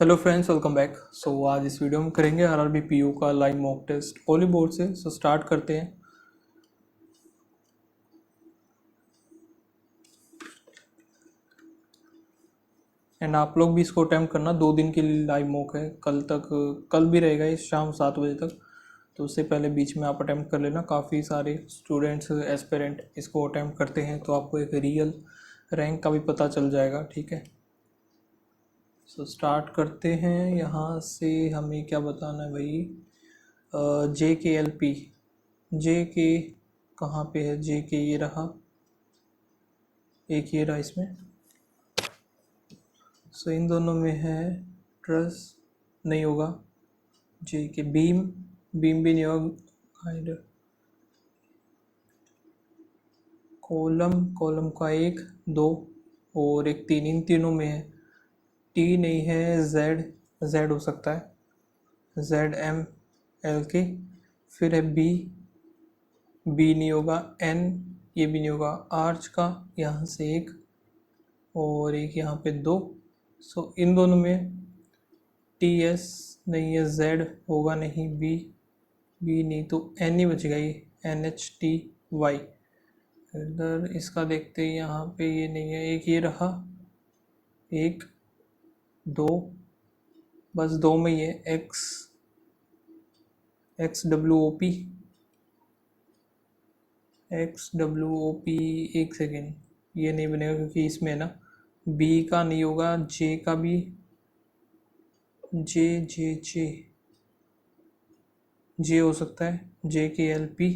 Hello friends, welcome back. आज इस video में करेंगे आरआरबी पीयू का लाइव मॉक टेस्ट ओली बोर्ड से। स्टार्ट करते हैं। एंड आप लोग भी इसको अटैम्प्ट करना। 2 दिन के लिए लाइव मॉक है, कल भी रहेगा इस शाम 7 बजे तक। तो उससे पहले बीच में आप अटैम्प्ट कर लेना। काफ़ी सारे स्टूडेंट्स एस्पिरेंट इसको अटैम्प्ट करते हैं, तो आपको एक रियल रैंक का भी पता चल जाएगा। ठीक है, स्टार्ट करते हैं। यहाँ से हमें क्या बताना है भाई? JKLP, जे के कहाँ पे है? जे के ये रहा, एक ये रहा इसमें। इन दोनों में है। ट्रस नहीं होगा। जे के बीम भी नहीं होगा। कॉलम का 1 2 और एक 3, इन तीनों में है। टी नहीं है। जेड हो सकता है, ZMLK। फिर है बी नहीं होगा। एन ये भी नहीं होगा। आर्च का यहाँ से एक और एक यहाँ पे 2। इन दोनों में TS नहीं है, Z होगा नहीं, बी नहीं, तो N ही बचेगा। ये NHTY। इधर इसका देखते हैं। यहाँ पे ये नहीं है, एक ये रहा, 1 2, बस 2 में ही है। XWOP, एक सेकेंड, ये नहीं बनेगा क्योंकि इसमें है ना, बी का नहीं होगा, जे का भी, जे हो सकता है, JKLP।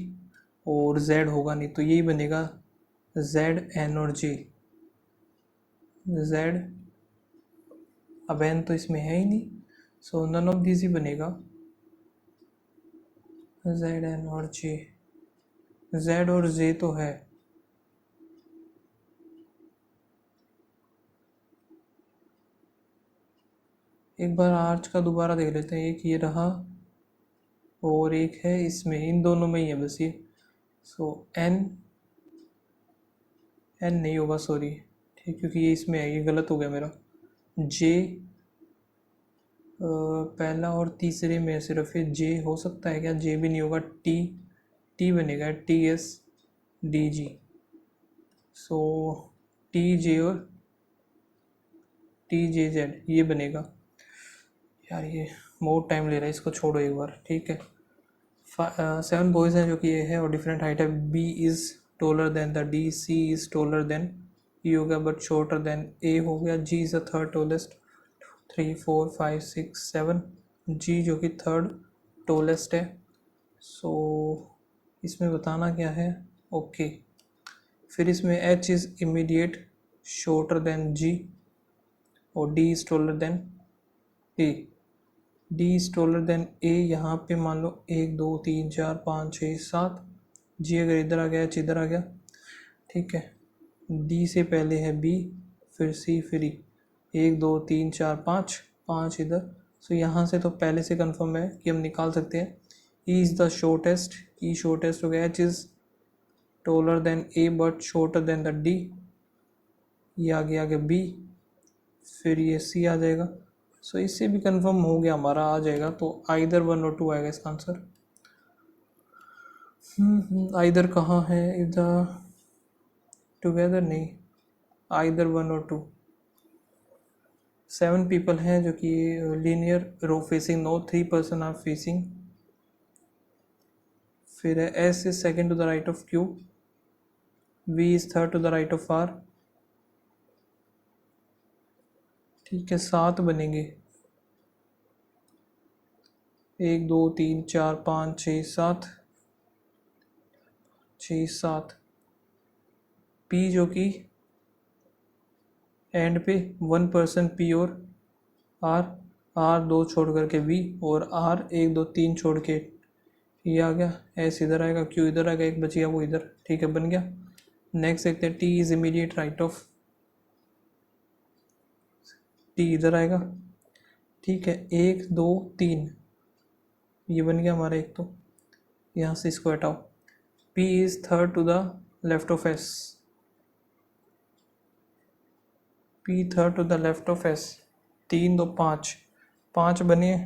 और Z होगा नहीं, तो यही बनेगा ZN और J। Z अब N तो इसमें है ही नहीं, नन ऑफ दिस ही बनेगा। ZN और J, Z और J तो है। एक बार आर्च का दोबारा देख लेते हैं। एक ये रहा और एक है इसमें, इन दोनों में ही है बस ये। N नहीं होगा, सॉरी, ठीक, क्योंकि ये इसमें है, ये गलत हो गया मेरा। J पहला और तीसरे में सिर्फ ये J हो सकता है क्या? J भी नहीं होगा। T बनेगा, TSDG। TJ और TJZ ये बनेगा। यार ये बहुत टाइम ले रहा है, इसको छोड़ो एक बार। ठीक है, 7 बॉयज़ हैं जो कि ये है और डिफरेंट हाइट है। B is taller than the D, C is taller than E हो गया बट शॉर्टर देन A हो गया। G is the third tallest, 3 4 5 6 7, G जो कि थर्ड टोलेस्ट है। इसमें बताना क्या है? ओके। फिर इसमें H is immediate shorter than G और D is taller than A। D is taller than A। यहाँ पे मान लो 1 2 3 4 5 6 7, G अगर इधर आ गया, H इधर आ गया। ठीक है, D से पहले है B, फिर C, फिर E। 1 2 3 4 5 इधर। यहाँ से तो पहले से कंफर्म है कि हम निकाल सकते हैं। E is the shortest, E shortest हो गया। H is taller than A but shorter than the D। ये आगे B, फिर ये C आ जाएगा। इससे भी कंफर्म हो गया, हमारा आ जाएगा। तो आइदर 1 और 2 आएगा इसका आंसर। आइदर कहाँ है? इधर टुगेदर नहीं, आइदर 1 और 2। 7 पीपल हैं जो कि linear row facing, no 3 person are facing. फिर है S is second to the right of Q, V is third to the right of R। ठीक है, 7 बनेंगे। 1 2 3 4 5 6 7, 7। P जो कि एंड पे 1 पर्सन P और R 2 छोड़ करके V और R 1 2 3 छोड़ के ये आ गया। S इधर आएगा, Q इधर आएगा, एक बच गया वो इधर। ठीक है, बन गया। नेक्स्ट देखते हैं, T is immediate right of, T इधर आएगा। ठीक है, 1 2 3 ये बन गया हमारा एक। तो यहाँ से इसको हटाओ। P is third to the left of S, P third to the left of S। 3 2 5, 5 बने,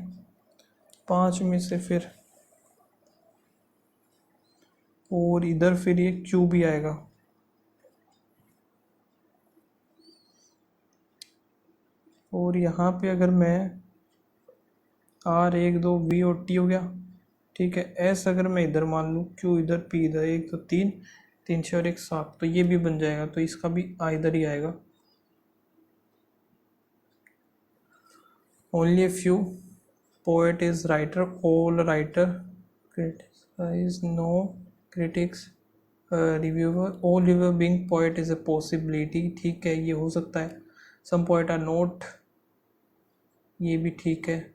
5 में से फिर और इधर फिर ये क्यू भी आएगा, और यहाँ पे अगर मैं R 1 2 V और T हो गया, ठीक है। S अगर मैं इधर मान लूँ, Q इधर, P इधर, 1 2 3, 3 6 और 1 7, तो ये भी बन जाएगा, तो इसका भी आ इधर ही आएगा। Only a few poet is writer, all writer criticize, no critics reviewer, all reviewer being poet is a possibility, ठीक है, ये हो सकता है। some poet are not, ये भी ठीक है।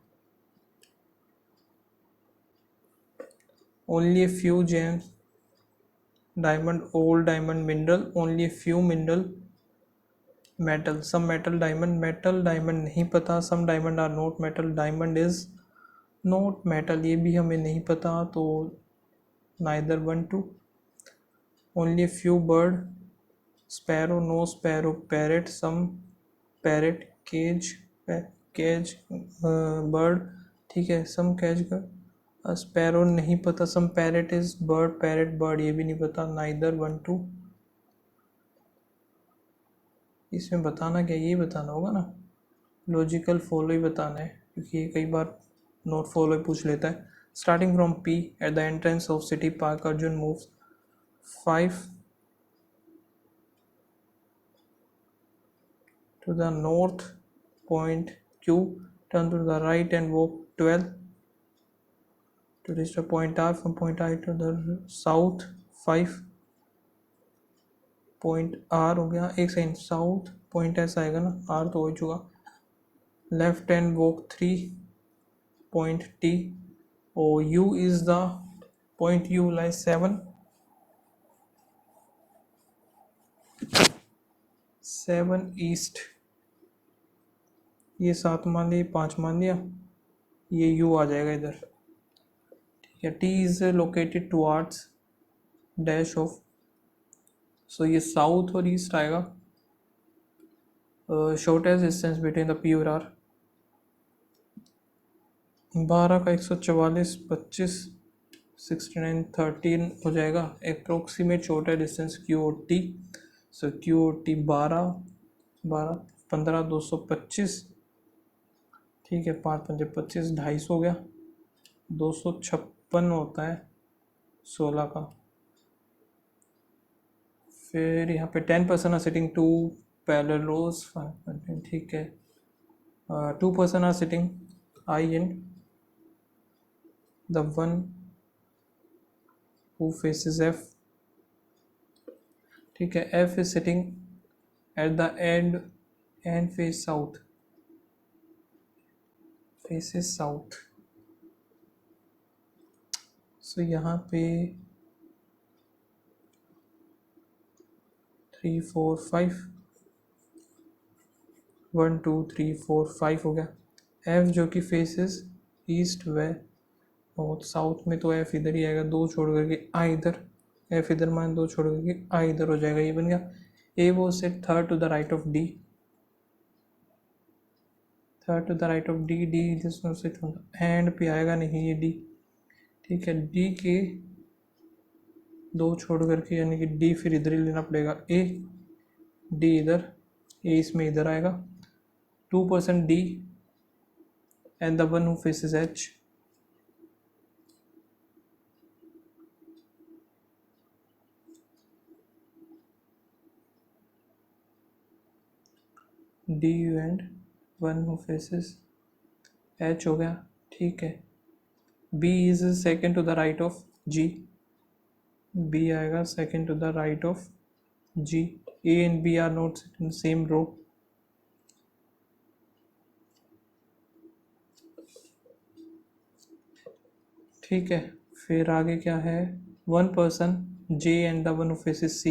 only a few gems, diamond, all diamond mineral, only a few mineral, metal, some metal diamond, metal diamond नहीं पता, some diamond are not metal, diamond is not metal, ये भी हमें नहीं पता, तो neither 1 2। only a few bird, sparrow, no sparrow, parrot, some parrot, cage, cage, bird, ठीक है, some cage, sparrow नहीं पता, some parrot is bird, parrot bird, ये भी नहीं पता, neither 1 2। इसमें बताना क्या, ये बताना होगा ना, लॉजिकल फॉलो ही बताना है, क्योंकि ये कई बार नोट फॉलो ही पूछ लेता है। Starting from P at the entrance of city park Arjun moves 5 to the north, point Q, turn to the right and walk 12 to reach the point R, from point I to the south 5, point R हो गया, एक second, south point ऐसा आएगा ना, R तो हो चुका, left and walk 3, point T, or U is the point U lies 7 east, ये 7 मान लिया, 5 मान लिया, ये U आ जाएगा इधर, ठीक है। T is located towards dash of, so ये साउथ और ईस्ट आएगा। Shortest distance between the P और R 12 का 144, 25, 69, 13 हो जाएगा। अप्रोक्सीमेट शॉर्टेस्ट डिस्टेंस Q और T, सो Q और T 12 15 225, ठीक है, 5 5 25, 250 हो गया, 256 होता है 16 का। फिर यहाँ पे 10% आर सिटिंग 2 पैरेलल रोज, ठीक है। 2% are sitting I and the one who faces F, ठीक है। F is sitting at the end and face south, faces south, so यहाँ पे 3 4 5, 1 2 3 4 5 हो गया। F जो कि फेसेस ईस्ट वे और साउथ में, तो F इधर ही आएगा, 2 छोड़ करके I इधर, F इधर मान 2 छोड़ करके I इधर हो जाएगा, ये बन गया। A was set third to the right of D, third to the right of D, D जिसमें से एंड पे आएगा नहीं ये D, ठीक है। D के 2 छोड़ करके, यानी कि D फिर इधर ही लेना पड़ेगा, A D इधर, A इसमें इधर आएगा, 2% D and the one who faces H, D and one who faces H हो गया, ठीक है। B is second to the right of G, B आएगा second to the right of G, A and B are not in the same row, ठीक है। फिर आगे क्या है, 1% J and the one who faces C,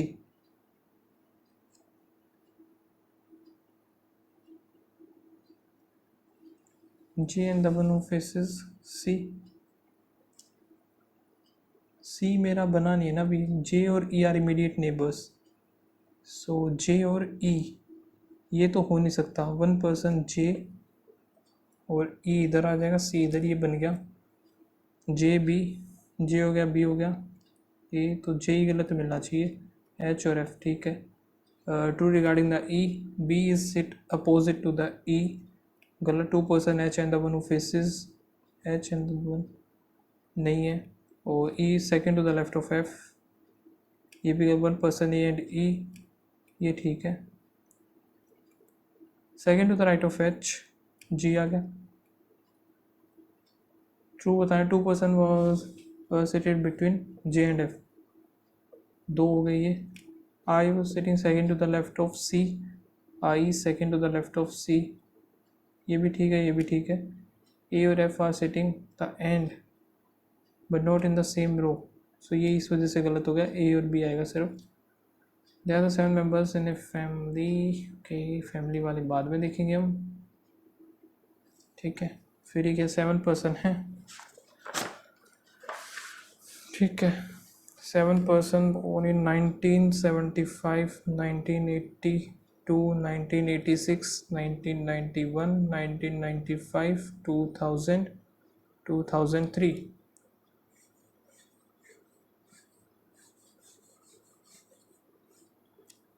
J and the one who faces C, C मेरा बना नहीं है ना अभी, J और E are immediate neighbours, so J और E ये तो हो नहीं सकता। 1% J और ई इधर आ जाएगा, सी इधर, ये बन गया जे बी, जे हो गया, बी हो गया, ए, तो जे ही गलत मिलना चाहिए, एच और एफ ठीक है। To regarding the E, B is sit opposite to the E, गलत, 2% H and the one who faces H and the one नहीं है, और E second to the left of F, ये भी 1% ए एंड ई, ये ठीक है। Second to the right of H, G आ गया, ट्रू बताएं, 2% was seated between J and F, दो हो गई है। I was sitting second to the left of C, I second to the left of C, ये भी ठीक है, ये भी ठीक है। ए और F are sitting the end but not in the same row, so ये इस वजह से गलत हो गया, ए और बी आएगा सिर्फ। They are the 7 members in a family, okay, family वाली बाद में देखेंगे हम, ठीक है। फिर ये क्या 7% है, ठीक है। 7% born in 1975, 1982, 1986, 1991, 1995, 2000, 2003।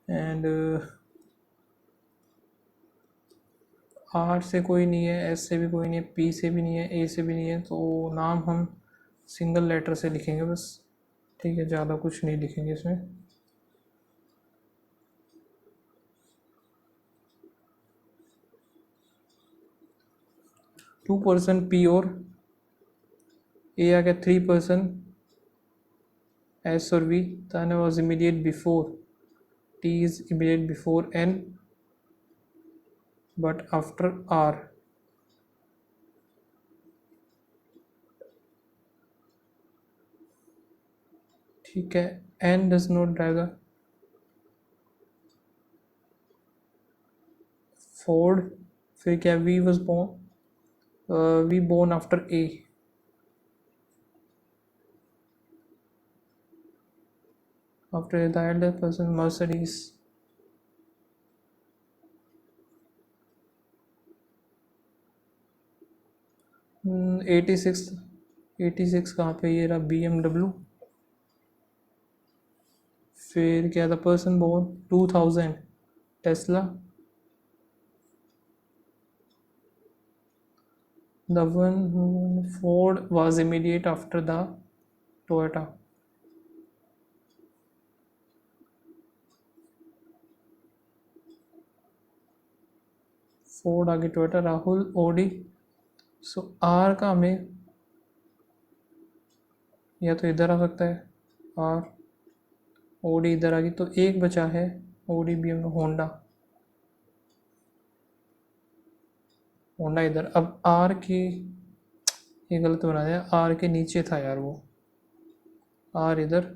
एंड आर से कोई नहीं है, एस से भी कोई नहीं है, पी से भी नहीं है, ए से भी नहीं है, तो नाम हम सिंगल लेटर से लिखेंगे बस, ठीक है, ज़्यादा कुछ नहीं लिखेंगे इसमें। टू पर्सन पी और ए आ गया, 3% एस और वी, ताने was immediate before, T is immediate before N but after R, ठीक है। N does not drive the Ford, फिर क्या, V was born, V born after A, after the elder person Mercedes, 86, 86 कहाँ पे, ये रहा BMW। फिर क्या था, person born 2000 Tesla, the one Ford was immediate after the Toyota, Ford आगे Toyota, Rahul Audi. So R का हमें या तो इधर आ सकता है आर, ओडी इधर आ गई, तो एक बचा है Audi B M Honda, Honda इधर। अब आर की, ये गलत बना दिया, आर के नीचे था यार वो, आर इधर,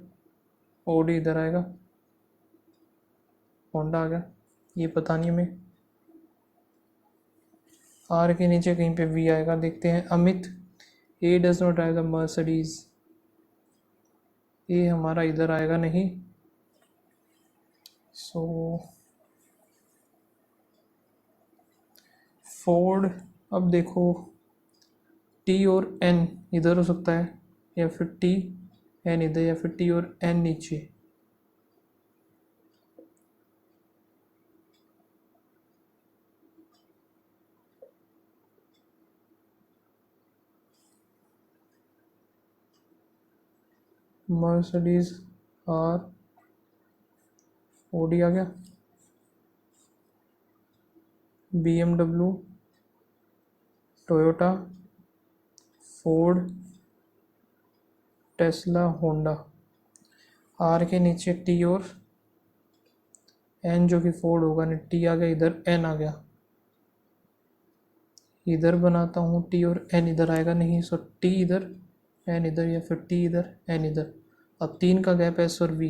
ओडी इधर आएगा, होंडा आ गया, ये पता नहीं हमें। आर के नीचे कहीं पे वी आएगा, देखते हैं। Amit, A does not drive the Mercedes, A हमारा इधर आएगा नहीं, सो फोर्ड। अब देखो, टी और एन इधर हो सकता है, या फिर टी एन इधर, या फिर टी और एन नीचे, मर्सिडीज आर, ओडी आ गया, BMW, Toyota, Ford, Tesla, Honda. आर के नीचे टी और एन, जो कि फोर्ड होगा नहीं, टी आ गया इधर, एन आ गया इधर, बनाता हूँ टी और एन इधर आएगा नहीं, सो टी इधर, एन इधर, या फिर टी इधर, एन इधर। अब 3 का गैप, एस और वी,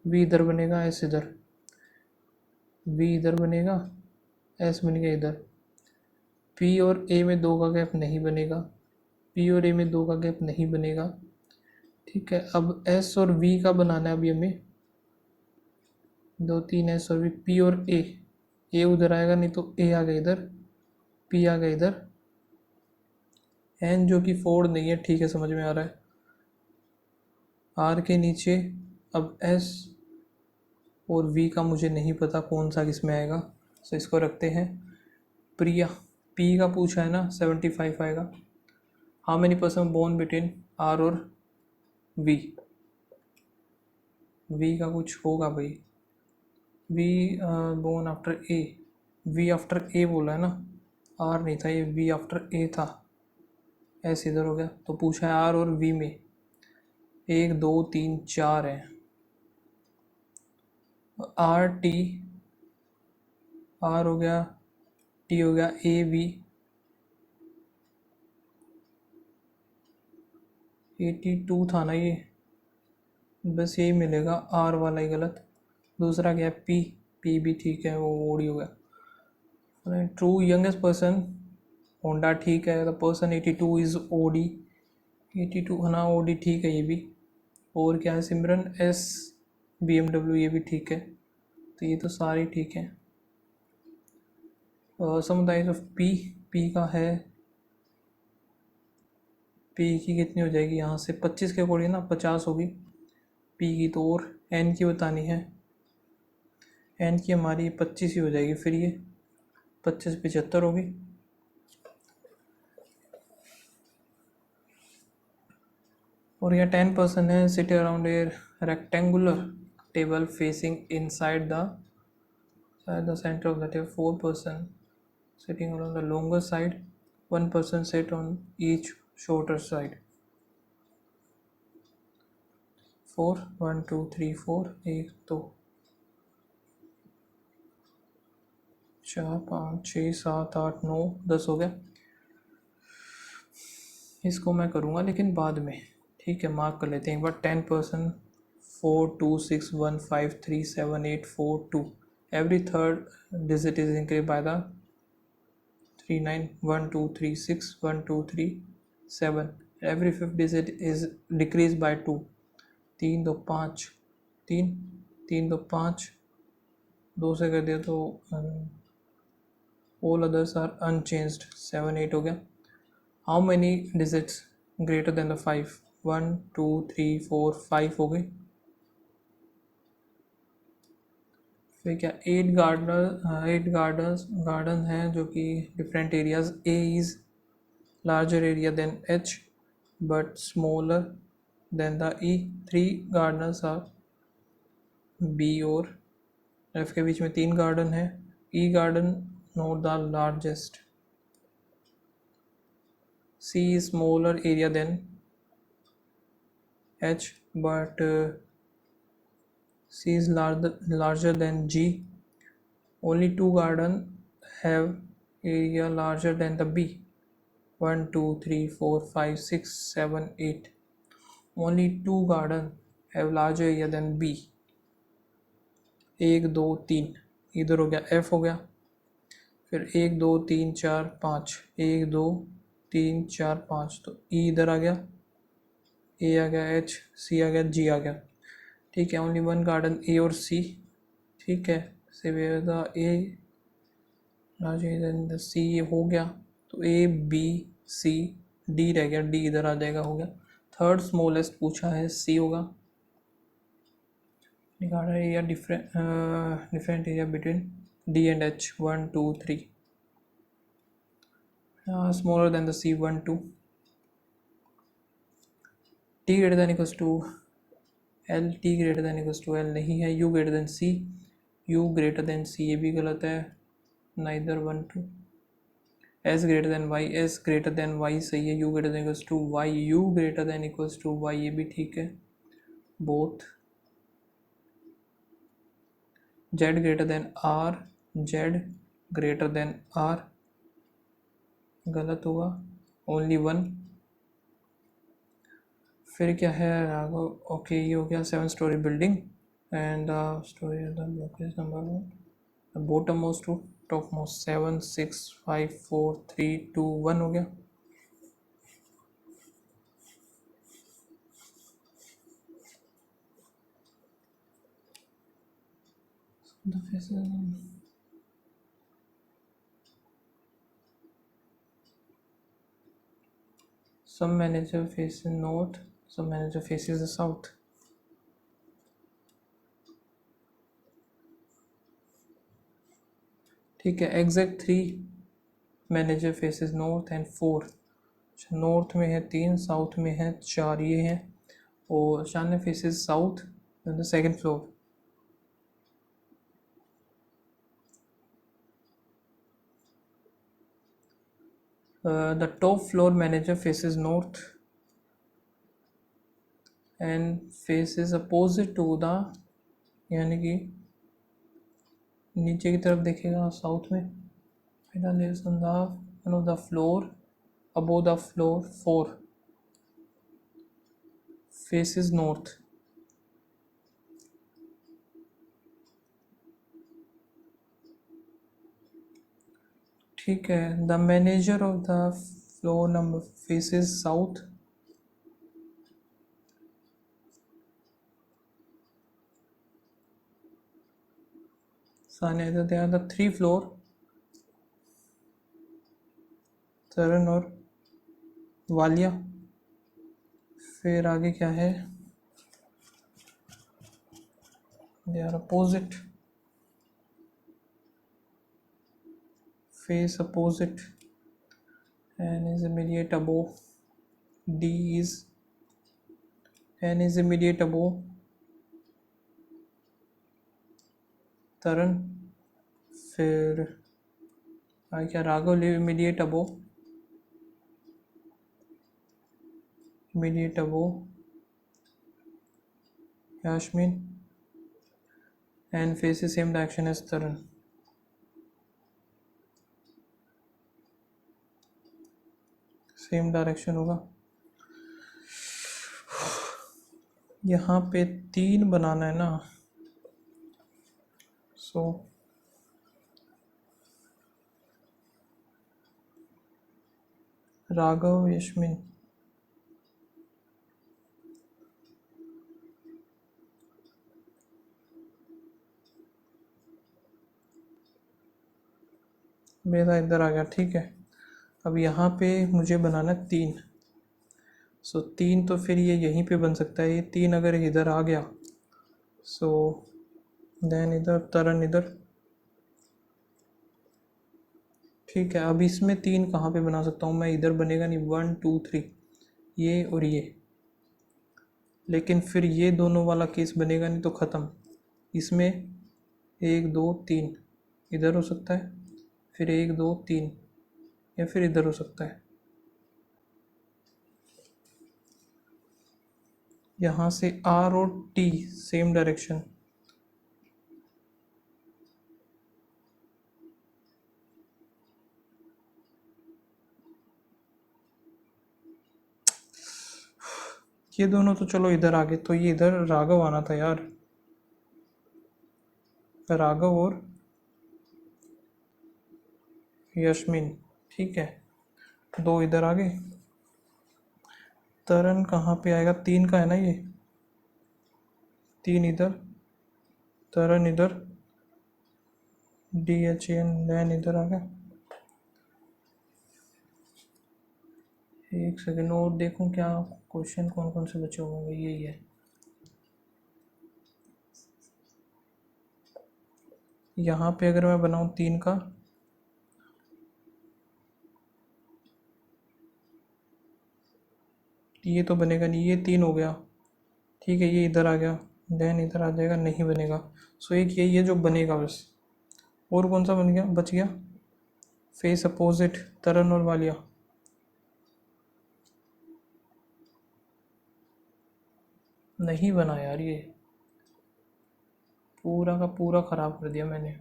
वी इधर बनेगा, एस इधर, वी इधर बनेगा, एस बनेगा इधर। पी और ए में 2 का गैप नहीं बनेगा, पी और ए में 2 का गैप नहीं बनेगा, ठीक है। अब एस और वी का बनाना है अभी हमें, 2 3 एस और वी, पी और ए उधर आएगा नहीं, तो ए आ गया इधर, पी आ गया इधर, एन जो कि फोर्ड नहीं है, ठीक है, समझ में आ रहा है। आर के नीचे अब एस और वी का मुझे नहीं पता कौन सा किस में आएगा, तो इसको रखते हैं प्रिया। पी का पूछा है ना, 75 आएगा। How many person born between R और वी। वी का कुछ होगा भाई, V born after A, V after A बोला है ना, आर नहीं था ये, वी आफ्टर ए था, एस इधर हो गया। तो पूछा है आर और वी में 1 2 3 4 है। आर टी, आर हो गया, टी हो गया, ए वी, 82 था ना ये, बस यही मिलेगा, आर वाला ही गलत। दूसरा क्या है, पी, पी भी ठीक है, वो ओडी हो गया। ट्रू यंगेस्ट पर्सन होंडा ठीक है, द पर्सन 82 इज ओडी, 82 है ना, ओडी ठीक है ये भी। और क्या है, सिमरन एस BMW, ये भी ठीक है। तो ये तो सारे ठीक हैं। समुदाय ऑफ पी, पी का है, पी की कितनी हो जाएगी यहाँ से, 25 के अकॉर्डिंग ना 50 होगी पी की तो, और एन की बतानी है, एन की हमारी 25 ही हो जाएगी, फिर ये 25 75 होगी। और यह 10 पर्सन है, seat around a rectangular table facing inside the centre of the table. 4 person sitting on the longer side, 1 person sit on each shorter side। 4 1 2 3 4, 1 2 4 5 6 7 8 9 10 हो गया। इसको मैं करूँगा लेकिन बाद में, ठीक है, मार्क कर लेते हैं एक बार। 10 person 4 2 6 1 5 3 7 8 4 2, every third digit is increase by the 3 9 1 2 3 6 1 2 3 7, every fifth digit is decrease by 2। 3 2 5 3 3 2 5, 2 से कर दिया तो ऑल अदर्स आर अनचेंज्ड, 7 8 हो गया। How many digits greater than the 5, 1 2 3 4 5 हो गई। फिर क्या, 8 गार्डन हैं जो कि different areas. A is larger area than H but smaller than the E। 3 gardeners are B और F के बीच में 3 गार्डन है। E garden not the largest। C is smaller area than H but C is larger than G। Only 2 garden have area larger than the B। 1 2 3 4 5 6 7 8, only 2 garden have larger area than B। 1 2 3 इधर हो गया, F हो गया। फिर 1 2 3 4 5, 1 2 3 4 5, तो E इधर आ गया, A आ गया, H, C आ गया, G आ गया। ठीक है, ओनली 1 गार्डन A और C। ठीक है, से the A larger than the C हो गया, तो A B C D रह गया, D इधर आ जाएगा, हो गया। थर्ड स्मॉलेस्ट पूछा है, C होगा। निकाला area different area between D and H, 1 2 3, smaller than the C, 1 2। T greater than equals to L, T greater than equals to L नहीं है। U greater than C, U greater than C ये भी गलत है, neither 1 2। S greater than Y, S greater than Y सही है। U greater than equals to Y, U greater than equals to Y ये भी ठीक है, both। Z greater than R, Z greater than R गलत होगा, ओनली 1। फिर क्या है, ओके ये हो गया 7 story building and story number 1, bottom most to top most, 7 6 5 4 3 2 1 हो गया। some manager faces north, some manager faces the south. ठीक है, exact 3 manager faces north and 4. North में है 3, साउथ में है 4, ये है. और शान faces south on the second floor. The top floor manager faces north and faces opposite to the, यानी कि नीचे की तरफ देखेगा साउथ में. lives on the one of the floor above the floor 4 faces north. ठीक है, the manager of the floor number faces south. साने they are the 3 floor, Taran और वालिया. फिर आगे क्या है, they are opposite, face opposite and is immediate above. D is and is immediate above तरन. फिर आगे क्या, Raghav live immediate above, immediate above Yasmin and faces same direction as Taran. Same direction होगा. यहाँ पे 3 बनाना है ना, सो राघव यशमिन. मेरा इधर आ गया. ठीक है, अब यहाँ पे मुझे बनाना 3. सो 3 तो फिर ये यहीं पे बन सकता है. ये 3 अगर इधर आ गया सो देन इधर तरन इधर. ठीक है, अब इसमें 3 कहाँ पे बना सकता हूँ मैं, इधर बनेगा नहीं. 1 2 3 ये और ये. लेकिन फिर ये दोनों वाला केस बनेगा नहीं तो ख़त्म. इसमें 1 2 3 इधर हो सकता है, फिर 1 2 3 या फिर इधर हो सकता है. यहाँ से R और T सेम डायरेक्शन. ये दोनों तो चलो इधर आ गए, तो ये इधर राघव आना था यार. राघव और यशमिन. ठीक है, 2 इधर आ गए. तरन कहाँ पे आएगा, 3 का है ना ये. 3 इधर, तरन इधर, DHN लैन इधर आ गया. एक सेकेंड और देखूं क्या क्वेश्चन कौन कौन से बचे होंगे. यही है. यहाँ पे अगर मैं बनाऊँ 3 का, ये तो बनेगा नहीं. ये 3 हो गया. ठीक है, ये इधर आ गया, देन इधर आ जाएगा, नहीं बनेगा. सो एक यही है जो बनेगा बस. और कौन सा बन गया, बच गया फेस अपोजिट तरन और वालिया. नहीं बना यार, ये पूरा का पूरा ख़राब कर दिया मैंने.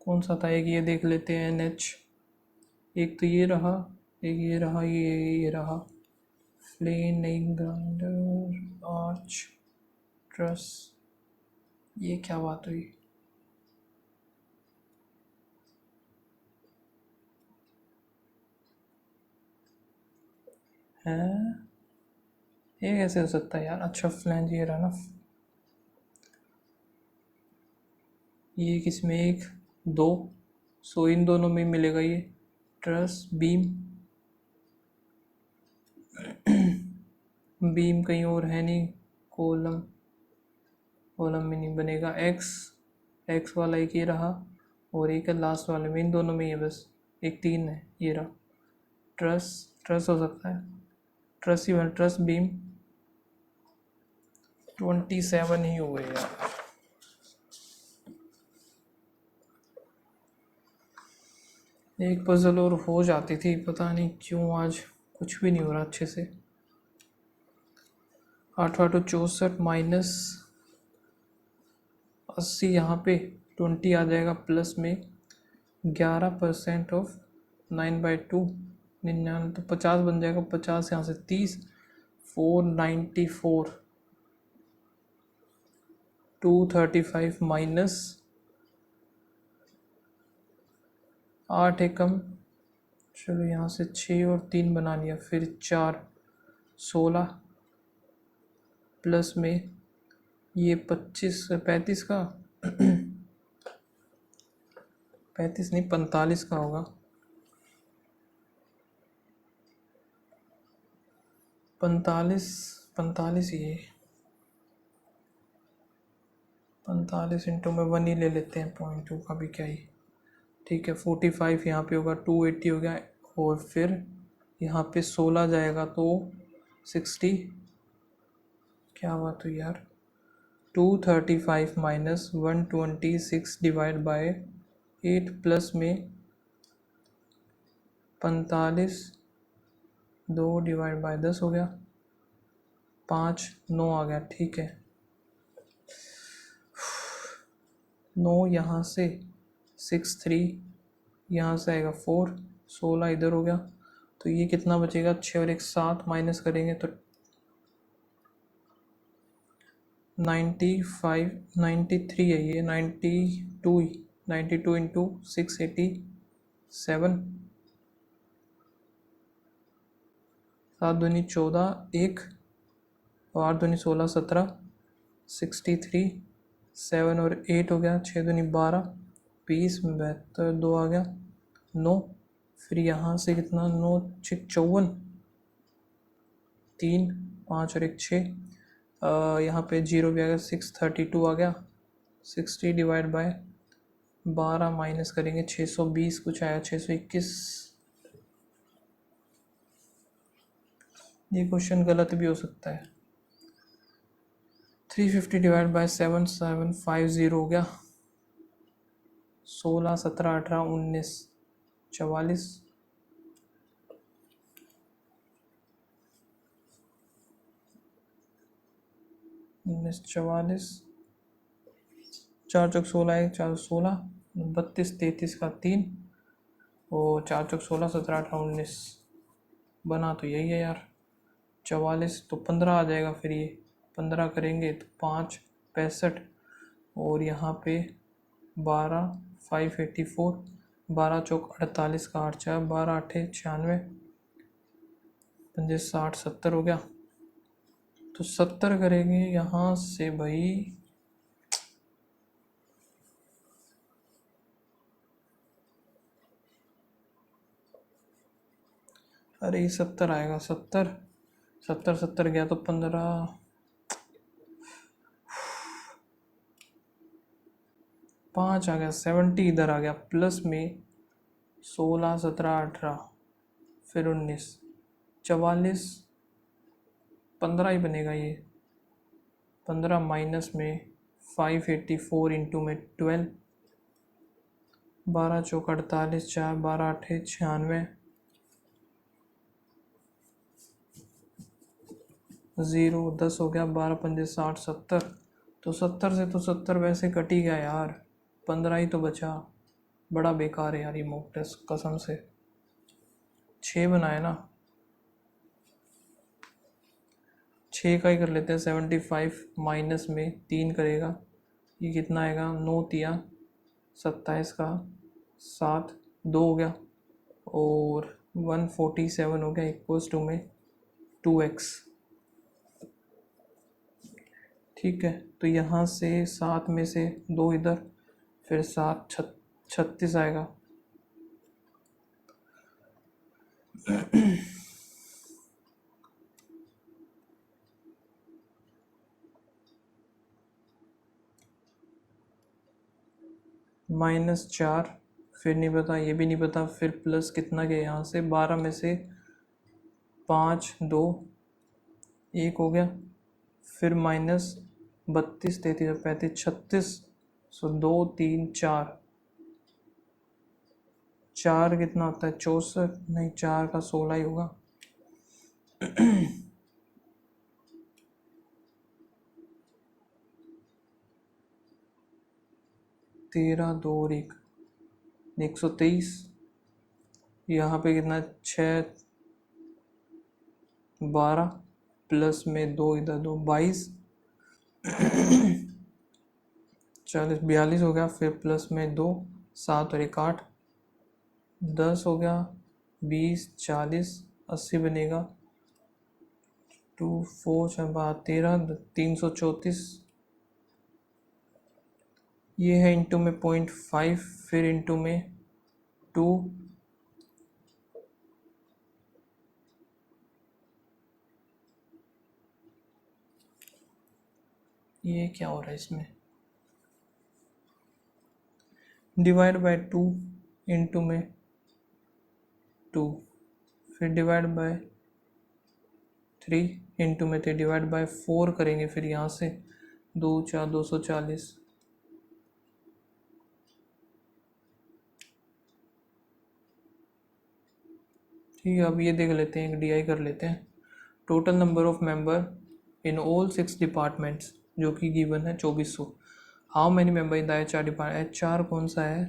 कौन सा था, एक ये देख लेते हैं. NH, एक तो ये रहा, एक ये रहा, ये रहा. प्लेन नहीं, ग्राइंडर, आर्च, ट्रस. ये क्या बात हुई. हैं, ये कैसे हो सकता है यार. अच्छा फ्लैंज ये रहा ना. ये किसमें, एक 2, सो इन दोनों में मिलेगा ये ट्रस बीम। बीम कहीं और है नहीं, कॉलम, कॉलम में नहीं बनेगा। एक्स वाला एक ये रहा और एक है लास्ट वाले में, इन दोनों में ही है बस, एक 3 है, ये रहा ट्रस। ट्रस हो सकता है, ट्रस ही, ट्रस बीम। 27 ही हुए यार। एक पजल और हो जाती थी, पता नहीं क्यों आज कुछ भी नहीं हो रहा अच्छे से। 8×8 = 64 माइनस 80, यहाँ पे 20 आ जाएगा प्लस में 11% ऑफ 9/2, 99, तो 50 बन जाएगा। 50 यहाँ से 30, 494, 235 माइनस 8 एकम, चलो यहाँ से 6 और 3 बना लिया, फिर 4, 16 प्लस में ये 25, 35 का 35 नहीं 45 का होगा, 45 ये 45 इंटू में 1 ही ले लेते हैं, 0.2 का भी क्या ही, ठीक है। 45 यहाँ पे होगा, 280 हो गया, और फिर यहाँ पे 16 जाएगा तो 60, क्या हुआ तो यार, 235 माइनस 126 डिवाइड बाय 8 प्लस में 45, 2 डिवाइड बाय 10 हो गया, 5, 9 आ गया, ठीक है। 9 यहाँ से 6, 3 यहाँ से आएगा 4, 16 इधर हो गया, तो ये कितना बचेगा, 6 और 1 7, माइनस करेंगे तो 95, 93 है ये, 92, 92 इंटू 687, 7 दूनी 14, 1 और 8 दूनी 16, 17, 63, 7 और 8 हो गया, 6 दूनी 12, 20, 72, 2 आ गया 9, फिर यहाँ से कितना, 9 6 54, 3 5 और 1 6, यहाँ पे 0 भी आ गया, 632 आ गया, 60 डिवाइड बाय 12 माइनस करेंगे 620 कुछ आया, 621। ये क्वेश्चन गलत भी हो सकता है। 350 डिवाइड बाय 7750 हो गया, 16 17 18 19 44, 19 44, 4 चौक 16, 1 4 16, 32 33 का 3, और 4 चौक 16 17 18 19, बना तो यही है यार। 44 तो 15 आ जाएगा, फिर ये 15 करेंगे तो 5 65, और यहाँ पे 12 584, 12 चौक 48 का 8 4, 12 8 96, 5 60 70 हो गया, तो 70 करेंगे यहाँ से भाई, अरे 70 आएगा, 70 70 70 गया तो 15, 5 आ गया, 70 इधर आ गया, प्लस में 16 17 18, फिर 19 44, 15 ही बनेगा ये, 15 माइनस में 584 इंटू में 12, 12 चौक 48 4, 12 8 96, 0 10 हो गया, 12 5 60 70, तो 70 से तो 70 वैसे कट ही गया यार, 15 ही तो बचा। बड़ा बेकार है यार ये मॉक टेस्ट कसम से। 6 बनाए ना, 6 का ही कर लेते हैं। 75 माइनस में 3 करेगा, ये कितना आएगा, 9 तिया 27 का 7, 2 हो गया, और 147 हो गया, इक्वल्स टू में 2x, ठीक है। तो यहाँ से 7 में से 2 इधर, फिर 7 36 आएगा। -4, फिर नहीं पता, ये भी नहीं पता, फिर प्लस कितना गया यहाँ से, 12 में से 5 2 1 हो गया, फिर -32 33 और 35 36, सो 2 3 4, 4 कितना होता है 64, नहीं 4 का 16 ही होगा। 13 2 और 1 123, यहाँ पे कितना 6 12, प्लस में 2 इधर 2 22, 40 42 हो गया, फिर प्लस में 2 7 और 1 8, 10 हो गया, 20 40 80 बनेगा, 2 4 6 13 334, ये है इंटू में 0.5, फिर इंटू में 2, ये क्या हो रहा है इसमें, डिवाइड बाय 2 इंटू में 2, फिर डिवाइड बाय 3 इंटू में 3, डिवाइड बाय 4 करेंगे, फिर यहाँ से 2 4 240, ठीक है। अब ये देख लेते हैं, एक DI कर लेते हैं। Total number of member in all 6 departments, जो कि गिवन है 2400। How many member in the HR department, HR कौन सा है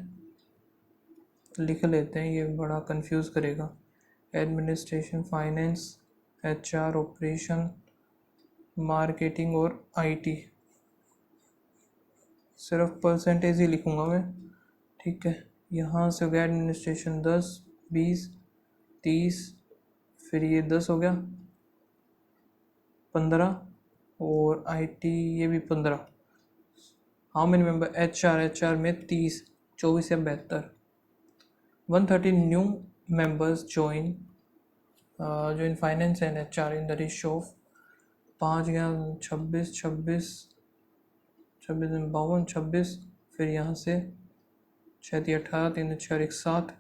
लिख लेते हैं, ये बड़ा कंफ्यूज करेगा। Administration, finance, HR, operation, marketing और IT। सिर्फ परसेंटेज ही लिखूँगा मैं, ठीक है। यहाँ से हो गया एडमिनिस्ट्रेशन 10 20 30, फिर ये 10 हो गया 15, और IT ये भी 15। हाउ मेनी मेंबर HR में 30, 24 या 72। 130 new members join finance and HR in the ratio of 5 गया 26 26 26 52 26, फिर यहाँ से 6 18 3 4 1 7।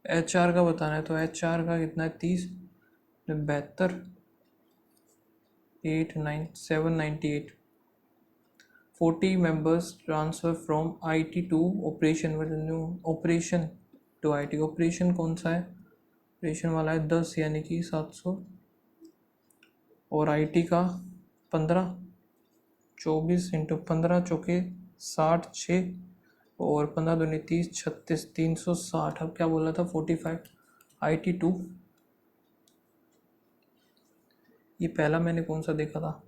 HR का बताना है, तो HR का कितना है 30 72 8 9 798। 40 members transfer from IT to operation, operation to IT। Operation कौन सा है, ऑपरेशन वाला है 10 यानी कि 700, और IT का 15, 24 इंटू 15 चौके 60 6, और 15 दूनी 30 36 360। अब क्या बोला था 45। IT 2, ये पहला मैंने कौन सा देखा था,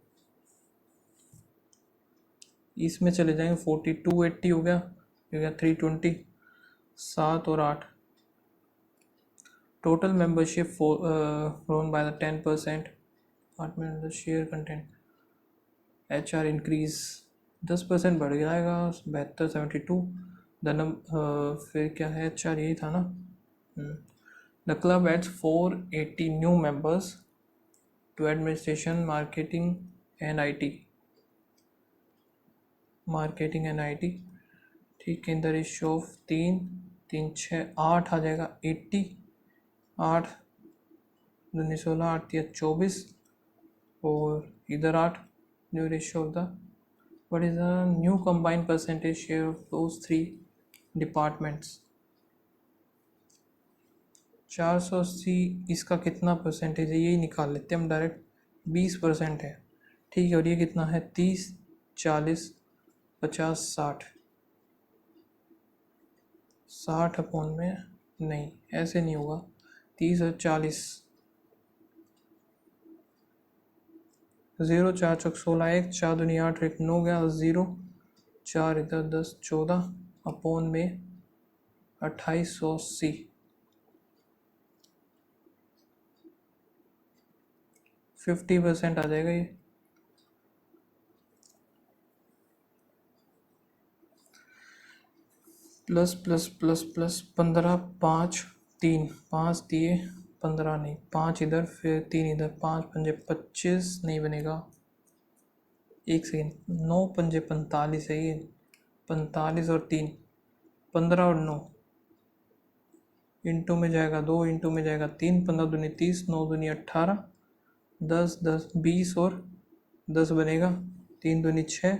इसमें चले जाएंगे 42 80 हो गया 320, 7 और 8। Total membership grown by the 10%, department the share content. HR increase 10% बढ़ जाएगा 72 72। फिर क्या है HR यही था ना। The club adds 480 new members to administration, marketing and IT, ठीक है। इन द रेशियो ऑफ 3 3 6 8 आ जाएगा 80, 8 दूनी 16 8 या 24, और इधर 8। New ratio of the, what is the new combined percentage share of those 3 departments. 480, इसका कितना परसेंटेज है यही निकाल लेते हैं हम डायरेक्ट, 20% है, ठीक है। और ये कितना है 30 40 50 60, 60 अपॉन में, नहीं ऐसे नहीं होगा, 30 और 40, 0 4 चौक 16 1 4 दूनी 8 1 9 गया 0, 4 इधर 10 14 अपॉन में 2880, 50% आ जाएगा ये। प्लस प्लस प्लस प्लस 15 5 3 5 दिए 15 नहीं 5 इधर फिर 3 इधर 5 पंजे 25 नहीं बनेगा। एक सेकेंड 9 पंजे 45 है ये 45 और 3 15 और 9 इंटू में जाएगा 2 इंटू में जाएगा 3 15 दूनी 30 9 दूनी 18 10 10 20 और 10 बनेगा 3 दूनी 6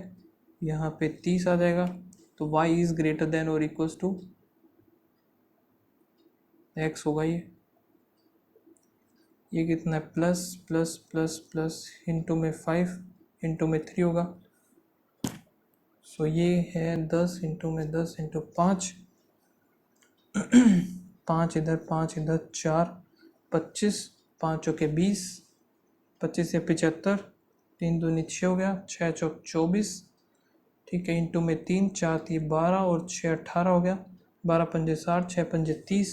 यहाँ पे 30 आ जाएगा। तो y इज ग्रेटर देन और इक्वल्स टू x होगा। ये कितना है plus plus plus plus into में 5 इंटू में 3 होगा। सो ये है 10 इंटू में 10 इंटू 5 5 इधर 4 25 5 चौके 20 25 या 75 3 दूनी 6 हो गया 6 चौक 24 ठीक है इंटू में 3 4 3 12 और 6 18 हो गया 12 पंजे 60 6 पंजे 30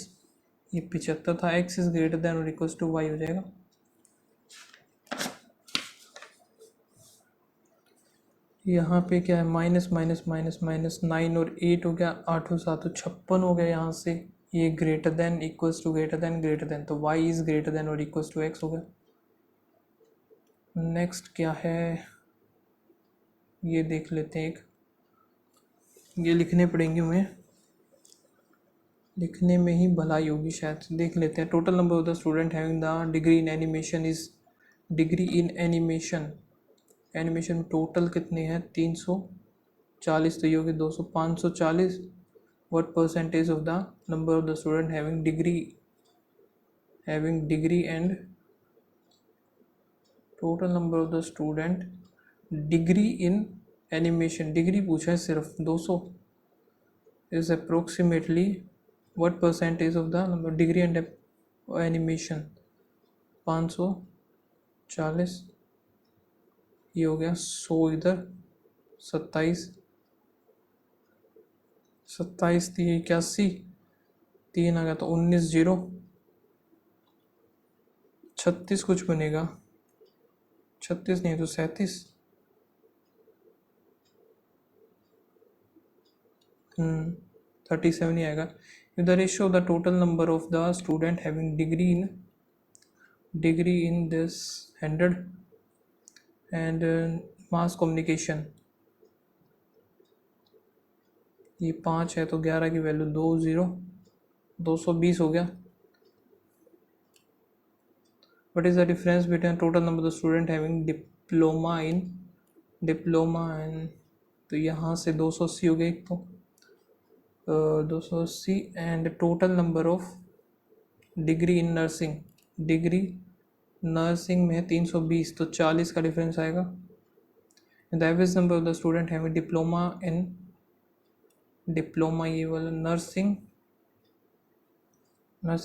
ये 75 था। x इज ग्रेटर देन और इक्वल्स टू y हो जाएगा। यहाँ पे क्या है माइनस माइनस माइनस माइनस 9 और 8 हो गया 8 और 7 56 हो गया। यहाँ से ये greater than equals to greater than तो y इज ग्रेटर देन और इक्वल्स टू x हो गया। नेक्स्ट क्या है ये देख लेते हैं। एक ये लिखने पड़ेंगे हमें, लिखने में ही भलाई होगी शायद। देख लेते हैं। Total number of the student having the degree in animation is degree in animation animation total कितने हैं 340 तो ये होगी 200 540। What percentage of the number of the student having degree and total number of the student degree in animation degree पूछा है सिर्फ 200 is approximately what percentage of the number degree and animation 540 ये हो गया 100 इधर 27 27 3 81 3 आ गया तो 19 0 36 कुछ बनेगा 36 नहीं तो 37 37 ही आएगा। The ratio of the total number of the student having degree in this 100 and mass communication ये 5 है तो 11 की वैल्यू 220 हो गया। What is the difference between total number of student having diploma इन तो यहाँ से 280 हो गया एक तो 280 and total number of degree in nursing में 320 तो 40 का डिफरेंस आएगा। The average number of the student having diploma ये वाला नर्सिंग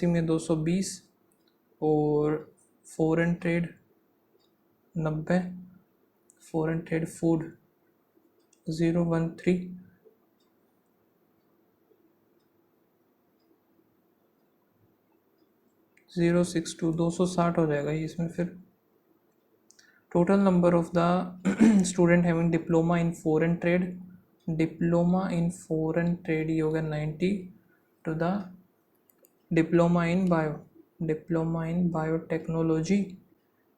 में 220 और foreign trade 90 foreign trade food 013 062 260 हो जाएगा ये इसमें। फिर total number of the student having diploma in foreign trade ये हो गया 90 to the diploma in biotechnology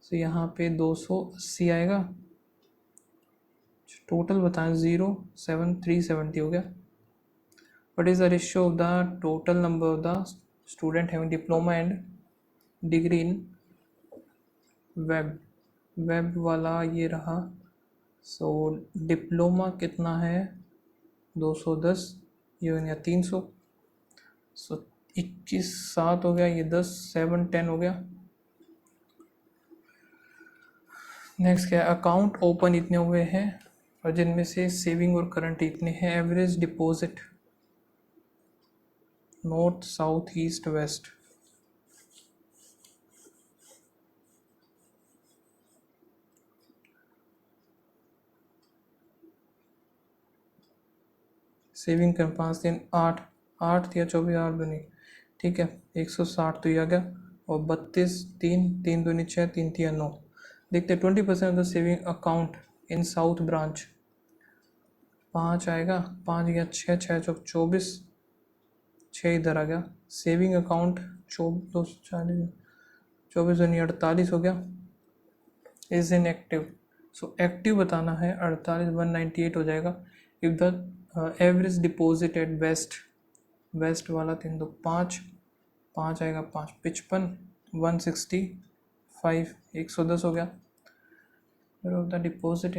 तो यहाँ पे 280 आएगा। टोटल बताएं 370 हो गया। What is the ratio of the total number of the student having diploma and degree in web वाला ये रहा। सो डिप्लोमा कितना है 210 ये हो गया 300 सो 21 7 हो गया ये 10 7 10 हो गया। नेक्स्ट क्या है अकाउंट ओपन इतने हुए हैं और जिनमें से सेविंग और करंट इतने हैं। Average deposit north south east west saving कर 5 दिन 8 या 24 8 बनी ठीक है 160 तो ये आ गया और 32 3 दूनी 6 3 3 9 देखते 20% of the saving account in south branch 5 आएगा 5 या 6 6 चौक 24 6 इधर आ गया। सेविंग अकाउंट 24 24 दूनी 48 हो गया। Is inactive, so active बताना है 48 198 हो जाएगा। If the average deposit at west वाला 3 दो 5 5 आएगा 5 55 165 110 हो गया। Of the deposit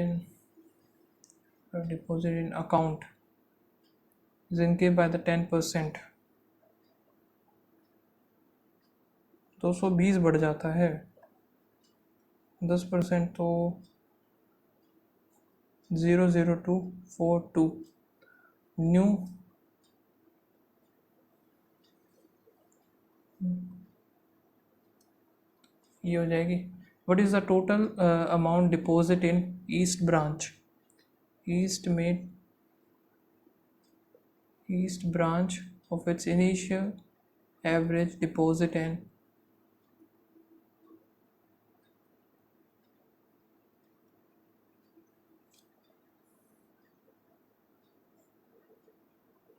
in account is increased by the 10%, 220 बढ़ जाता है। 10% तो 00242 न्यू ये हो जाएगी। What is the total amount deposit in east branch, east branch of its initial average deposit and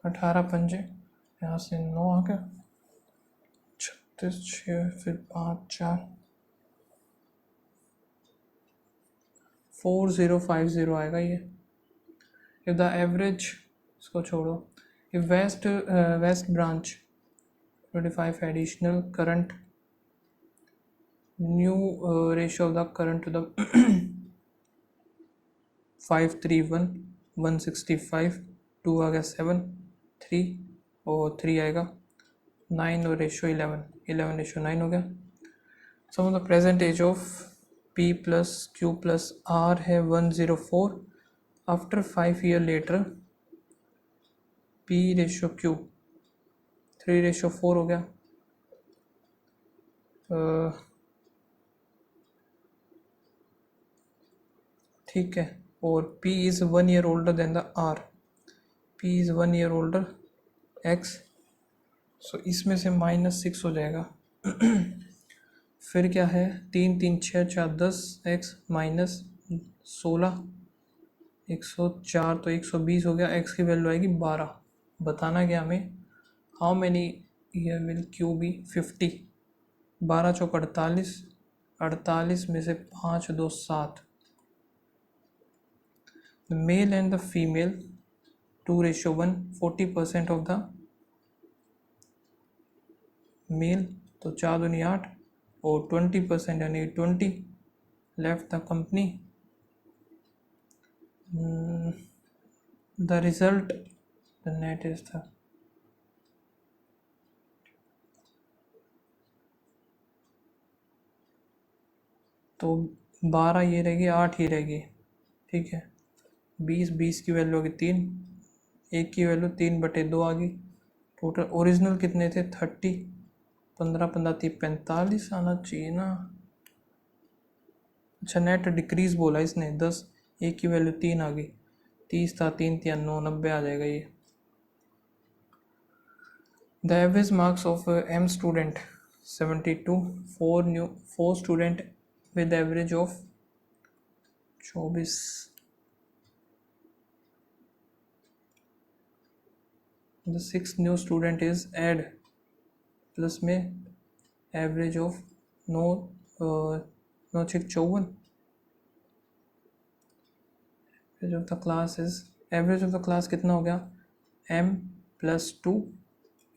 अठारह पंजे यहाँ से 9 आ गया, 36 6 फिर 5 4 4050 आएगा ये। इफ द एवरेज, इसको छोड़ो, if west branch 25 additional current new ratio of the current to the 531 165 2 आ गया 7 3 और 3 आएगा 9 और रेशियो 11 रेशियो 9 हो गया। Sum of the present age of P plus Q plus R है 104। After 5 year later P ratio Q 3 ratio 4 हो गया। ठीक है, और P is 1 year older than the R, P is 1 year older X, so इसमें से -6 हो जाएगा। फिर क्या है 3 3 6 4 10 X माइनस 16 104 तो 120 हो गया। X की वैल्यू आएगी 12। बताना क्या हमें, how many year will Q be 50, 12 चौक 48, 48 में से 5 2 7। The male and the female 2:1, 40% of the male, तो 4 दूनी 8 और 20% यानी 20 left the company। The result, the net is the तो 12 ये रहेगी 8 ये रहेगी। ठीक है, 20 की वैल्यू होगी 3, 1 की वैल्यू 3/2 आ गई। टोटल ओरिजिनल कितने थे 30, 15 15 30 45 आना चाहिए ना। अच्छा नेट डिक्रीज बोला इसने 10, 1 की वैल्यू 3 आ गई, 30 था 3 3 9 90 आ जाएगा ये। The average marks of M student 72, 4 student with average of 24। the 6th new student is add plus में average of 9 9 6 54। Average of the class is, average of the class कितना हो गया M प्लस 2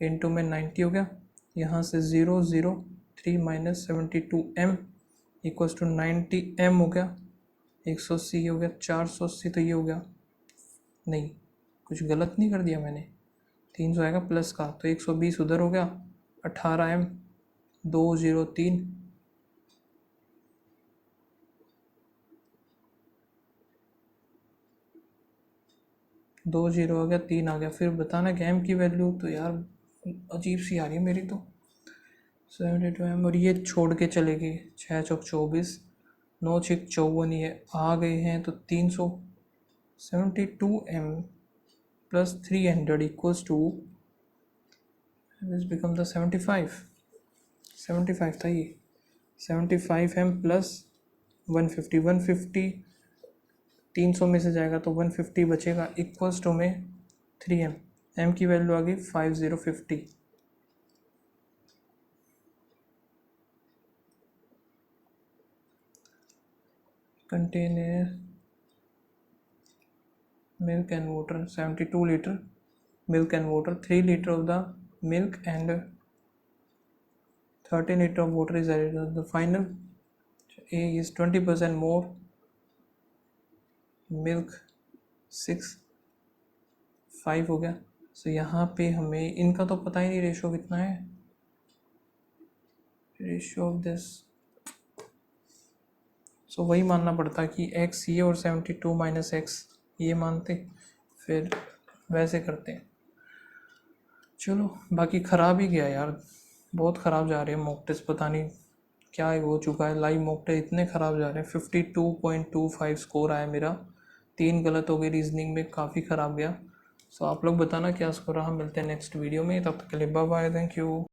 इंटू में 90 हो गया। यहाँ से 0 0 3 minus 72 M equals to 90 M हो गया। 180 हो गया, 480 तो ये हो गया, नहीं कुछ गलत नहीं कर दिया मैंने, 300 आएगा प्लस का, तो 120 उधर हो गया। 18 M 203 2 0 आ गया, 3 आ गया। फिर बताना कि M की वैल्यू तो यार अजीब सी आ रही है मेरी तो 72 M, और ये छोड़ के चलेगी 6 चौक 24 9 6 54 ये आ गए हैं तो 372 M plus 300 equals to this become the 75 था ये। 75 M प्लस 150 300 में से जाएगा तो 150 बचेगा इक्वल्स टू में 3 M। m की वैल्यू आ गई 5050। Container milk and water 72 liter milk and water, 3 liter of the milk and 30 liter of water is added. The final A is 20% more milk 6 5 हो गया। सो यहाँ पे हमें इनका तो पता ही नहीं रेशो कितना है, रेशो ऑफ दिस, सो वही मानना पड़ता कि x ये और 72 माइनस एक्स ये मानते, फिर वैसे करते हैं। चलो बाकी ख़राब ही गया यार, बहुत ख़राब जा रहे हैं मॉक टेस्ट, पता नहीं क्या हो चुका है, लाइव मॉक टेस्ट इतने ख़राब जा रहे हैं। 52.25 स्कोर आया मेरा, 3 गलत हो गए, रीजनिंग में काफ़ी ख़राब गया। सो आप लोग बताना क्या स्कोर रहा। मिलते हैं नेक्स्ट वीडियो में, तब तक के लिए बाय बाय, थैंक यू।